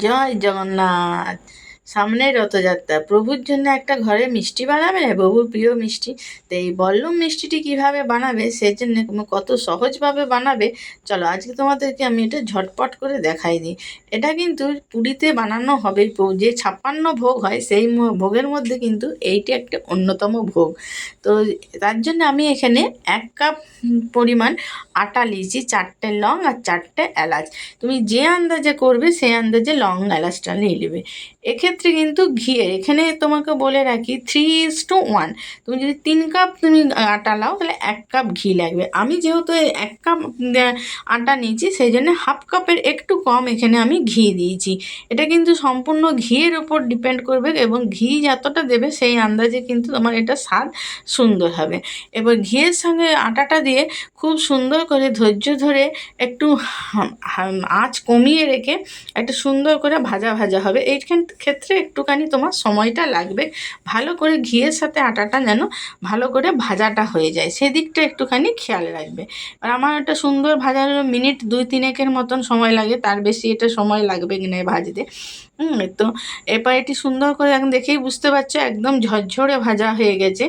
জয় জগন্নাথ। সামনে রথযাত্রা, প্রভুর জন্য একটা ঘরে মিষ্টি বানাবে, প্রভুর প্রিয় মিষ্টি। তো এই বল্লম মিষ্টিটি কিভাবে বানাবে, সেই জন্য কত সহজভাবে বানাবে, চলো আজকে তোমাদেরকে আমি এটা ঝটপট করে দেখাই দিই। এটা কিন্তু পুরীতে বানানো হবে, যে 56 ভোগ হয় সেই ভোগের মধ্যে কিন্তু এইটি একটা অন্যতম ভোগ। তো তার জন্য আমি এখানে 1 কাপ পরিমাণ আটা নিয়েছি, 4টে লং আর 4টে এলাচ। তুমি যে আন্দাজে করবে সেই আন্দাজে লং এলাচটা নিয়ে নেবে। এক্ষেত্রে কিন্তু ঘিয়ের, এখানে তোমাকে বলে রাখি 3:1। তুমি যদি 3 কাপ তুমি আটা নাও তাহলে 1 কাপ ঘি লাগবে। আমি যেহেতু 1 কাপ আটা নিয়েছি সেই জন্য 1/2 কাপের একটু কম এখানে আমি ঘি দিয়েছি। এটা কিন্তু সম্পূর্ণ ঘিয়ের ওপর ডিপেন্ড করবে, এবং ঘি যতটা দেবে সেই আন্দাজে কিন্তু তোমার এটা স্বাদ সুন্দর হবে। এবার ঘিয়ের সঙ্গে আটাটা দিয়ে খুব সুন্দর করে ধৈর্য ধরে একটু আঁচ কমিয়ে রেখে একটা সুন্দর করে ভাজা ভাজা হবে। এই ক্ষেত্রে একটুখানি তোমার সময়টা লাগবে, ভালো করে ঘিয়ের সাথে আটাটা যেন ভালো করে ভাজাটা হয়ে যায় সেদিকটা একটুখানি খেয়াল রাখবে। আর আমার একটা সুন্দর ভাজার মিনিট 2-3 মতন সময় লাগে, তার বেশি এটা সময় লাগবে কিনা ভাজতে। তো এরপর এটি সুন্দর করে এখন দেখেই বুঝতে পারছো একদম ঝরঝরে ভাজা হয়ে গেছে।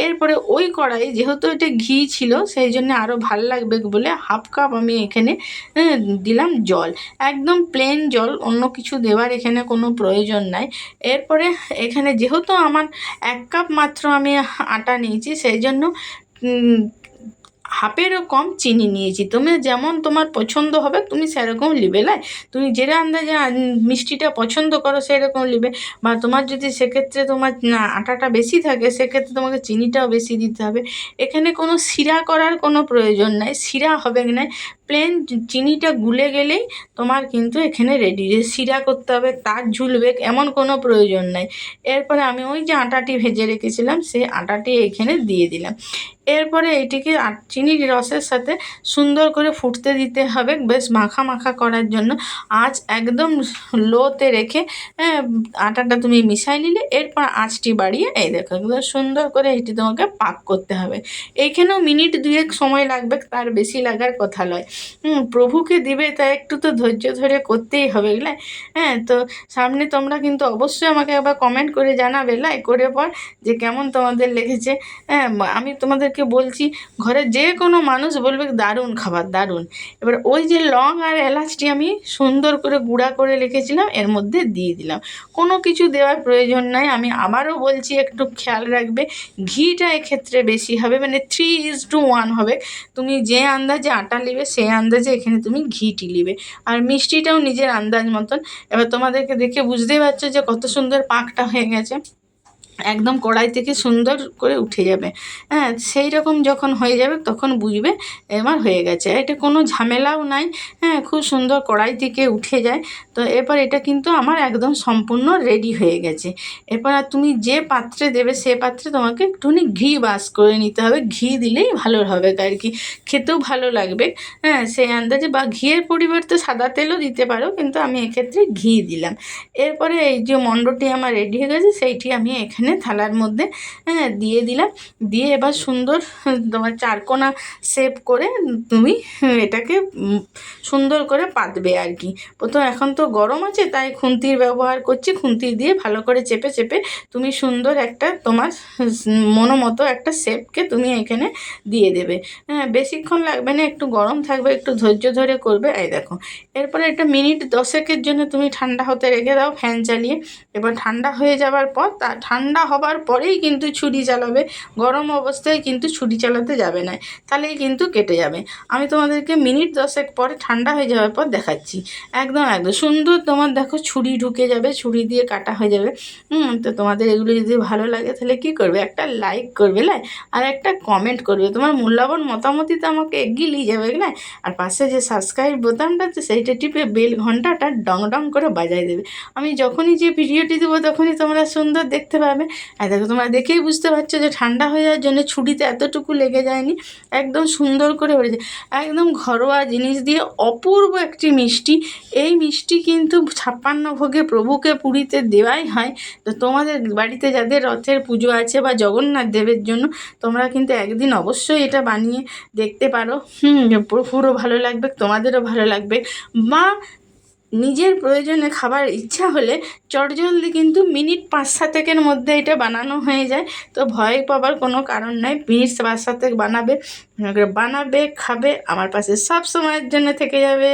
এরপরে ওই কড়াই যেহেতু এটা ঘি ছিল সেই জন্য আরও ভাল লাগবে বলে 1/2 কাপ আমি এখানে দিলাম জল, একদম প্লেন জল, অন্য কিছু দেওয়ার এখানে কোনো প্রয়োজন নাই। এরপরে এখানে যেহেতু আমার 1 কাপ মাত্র আমি আটা নিয়েছি সেই জন্য হাফেরও কম চিনি নিয়েছি। তুমি যেমন তোমার পছন্দ হবে তুমি সেরকম নেবে, তুমি যেটা আন্দাজে মিষ্টিটা পছন্দ করো সেরকম নেবে। বা তোমার যদি সেক্ষেত্রে তোমার আটাটা বেশি থাকে সেক্ষেত্রে তোমাকে চিনিটাও বেশি দিতে হবে। এখানে কোনো শিরা করার কোনো প্রয়োজন নাই, শিরা হবে না, প্লেন চিনিটা গুলে গেলেই তোমার কিন্তু এখানে রেডি। যে শিরা করতে হবে তার ঝুলবে এমন কোনো প্রয়োজন নাই। এরপরে আমি ওই যে আটাটি ভেজে রেখেছিলাম সেই আটাটি এখানে দিয়ে দিলাম। এরপরে এইটিকে চিনির রসের সাথে সুন্দর করে ফুটতে দিতে হবে, বেশ মাখা মাখা করার জন্য। আঁচ একদম লোতে রেখে আটাটা তুমি মিশাই নিলে, এরপর আঁচটি বাড়িয়ে এই দেখো একদম সুন্দর করে এটি তোমাকে পাক করতে হবে। এইখানেও মিনিট 2 সময় লাগবে, তার বেশি লাগার কথা নয়। প্রভুকে দিবে তাই একটু তো ধৈর্য ধরে করতেই হবে, তো সামনে তোমরা কিন্তু অবশ্যই আমাকে আবার কমেন্ট করে জানাবে করে পর যে কেমন তোমাদের লেগেছে। আমি তোমাদেরকে বলছি ঘরে যে কোনো মানুষ বলবে দারুণ খাবার, দারুণ। এবার ওই যে লং আর এলাচটি আমি সুন্দর করে গুঁড়া করে রেখেছিলাম এর মধ্যে দিয়ে দিলাম, কোনো কিছু দেওয়ার প্রয়োজন নাই। আমি আবারও বলছি একটু খেয়াল রাখবে, ঘিটা এক্ষেত্রে বেশি হবে, মানে 3:1 হবে। তুমি যে আন্দাজে আটা নেবে সেই আন্দাজে এখানে তুমি ঘিটি নেবে, আর মিষ্টিটাও নিজের আন্দাজ মতন। এবার তোমাদেরকে দেখে বুঝতেই পারছো যে কত সুন্দর পাকটা হয়ে গেছে, একদম কড়াই থেকে সুন্দর করে উঠে যাবে। সেই রকম যখন হয়ে যাবে তখন বুঝবে এবার হয়ে গেছে। এটা কোনো ঝামেলাও নাই, খুব সুন্দর কড়াই থেকে উঠে যায়। তো এরপর এটা কিন্তু আমার একদম সম্পূর্ণ রেডি হয়ে গেছে। এরপর আর তুমি যে পাত্রে দেবে সে পাত্রে তোমাকে একটুখানি ঘি বাস করে নিতে হবে, ঘি দিলেই ভালো হবে আর কি, খেতেও ভালো লাগবে। সেই আন্দাজে, বা ঘিয়ের পরিবর্তে সাদা তেলও দিতে পারো, কিন্তু আমি এক্ষেত্রে ঘি দিলাম। এরপরে এই যে মণ্ডটি আমার রেডি হয়ে গেছে সেইটি আমি এখানে থালার মধ্যে দিয়ে দিলাম। দিয়ে এবার সুন্দর তোমার চারকোনা শেপ করে তুমি এটাকে সুন্দর করে পাতবে আর কি। প্রথম এখন তো গরম আছে তাই খুন্তির ব্যবহার করছি, খুন্তি দিয়ে ভালো করে চেপে চেপে তুমি সুন্দর একটা তোমার মনোমতো একটা শেপকে তুমি এখানে দিয়ে দেবে। বেশিক্ষণ লাগবে না, একটু গরম থাকবে, একটু ধৈর্য ধরে করবে। এই দেখো এরপরে এটা মিনিট 10 জন্য তুমি ঠান্ডা হতে রেখে দাও ফ্যান চালিয়ে। এবার ঠান্ডা হয়ে যাবার পর ঠান্ডা হবার পরেই কিন্তু ছুরি চালাবে, গরম অবস্থায় কিন্তু ছুরি চালাতে যাবে না, তাহলেই কিন্তু কেটে যাবে। আমি তোমাদেরকে মিনিট 10 পরে ঠান্ডা হয়ে যাওয়ার পর দেখাচ্ছি। একদম একদম সুন্দর তোমার দেখো ছুরি ঢুকে যাবে, ছুরি দিয়ে কাটা হয়ে যাবে। তো তোমাদের এগুলো যদি ভালো লাগে তাহলে কী করবে, একটা লাইক করবে, আর একটা কমেন্ট করবে, তোমার মূল্যবান মতামতই তো আমাকে এগিয়ে নিয়ে যাবে, আর পাশে যে সাবস্ক্রাইব বোতামটা আছে সেইটা টিপে বেল ঘন্টাটা ডং ডং করে বাজায় দেবে। আমি যখনই যে ভিডিওটি দেবো তখনই তোমরা সুন্দর দেখতে পাবে। আর দেখো তোমরা দেখেই বুঝতে পারছো যে ঠান্ডা হয়ে যাওয়ার জন্য ছুরিতে এতটুকু লেগে যায়নি, একদম সুন্দর করে হয়ে যায়। একদম ঘরোয়া জিনিস দিয়ে অপূর্ব একটি মিষ্টি। এই মিষ্টি কিন্তু 56 ভোগে প্রভুকে পুরীতে দেওয়াই হয়। তো তোমাদের বাড়িতে যাদের রথের পুজো আছে বা জগন্নাথ দেবের জন্য তোমরা কিন্তু একদিন অবশ্যই এটা বানিয়ে দেখতে পারো। প্রভুরও ভালো লাগবে, তোমাদেরও ভালো লাগবে। মা নিজের প্রয়োজনে খাবার ইচ্ছা হলে চটজলদি কিন্তু মিনিট 5-7 মধ্যে এটা বানানো হয়ে যায়। তো ভয় পাবার কোনো কারণ নাই, মিনিট 5-7 বানাবে, খাবে, আমার পাশে সব সময়ের জন্য থেকে যাবে।